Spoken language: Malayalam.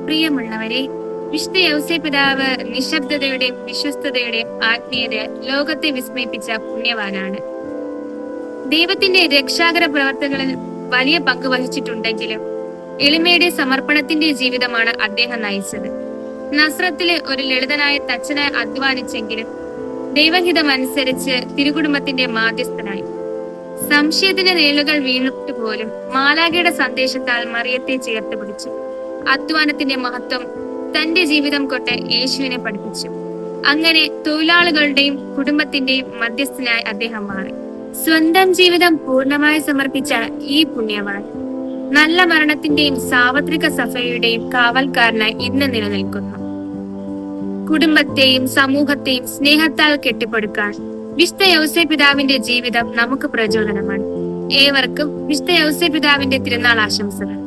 പ്രിയമുള്ളവരെ, വിശുദ്ധ യൗസേ പിതാവ് നിശബ്ദതയുടെയും വിശ്വസ്തതയുടെയും ആത്മീയത ലോകത്തെ വിസ്മയിപ്പിച്ച പുണ്യവാനാണ്. ദൈവത്തിന്റെ രക്ഷാകര പ്രവർത്തനങ്ങളിൽ വലിയ പങ്ക് വഹിച്ചിട്ടുണ്ടെങ്കിലും എളിമയുടെ സമർപ്പണത്തിന്റെ ജീവിതമാണ് അദ്ദേഹം നയിച്ചത്. നസ്രത്തിലെ ഒരു ലളിതനായ തച്ചനായി അധ്വാനിച്ചെങ്കിലും ദൈവഹിതമനുസരിച്ച് തിരുകുടുംബത്തിന്റെ മാധ്യസ്ഥനായി. സംശയത്തിന്റെ നിഴലുകൾ വീണിട്ട് പോലും മാലാഖയുടെ സന്ദേശത്താൽ മറിയത്തെ ചേർത്ത് പിടിച്ചു. അധ്വാനത്തിന്റെ മഹത്വം തന്റെ ജീവിതം കൊണ്ട് യേശുവിനെ പഠിപ്പിച്ചു. അങ്ങനെ തൊഴിലാളികളുടെയും കുടുംബത്തിന്റെയും മധ്യസ്ഥനായി അദ്ദേഹം മാറി. സ്വന്തം ജീവിതം പൂർണ്ണമായി സമർപ്പിച്ച ഈ പുണ്യവാൻ നല്ല മരണത്തിന്റെയും സാർവത്രിക സഭയുടെയും കാവൽക്കാരനായി ഇന്ന് നിലനിൽക്കുന്നു. കുടുംബത്തെയും സമൂഹത്തെയും സ്നേഹത്താൽ കെട്ടിപ്പടുക്കാൻ വിശുദ്ധ യൗസേ പിതാവിന്റെ ജീവിതം നമുക്ക് പ്രചോദനമാണ്. ഏവർക്കും വിശുദ്ധ യൗസേ പിതാവിന്റെ തിരുനാൾ ആശംസകൾ.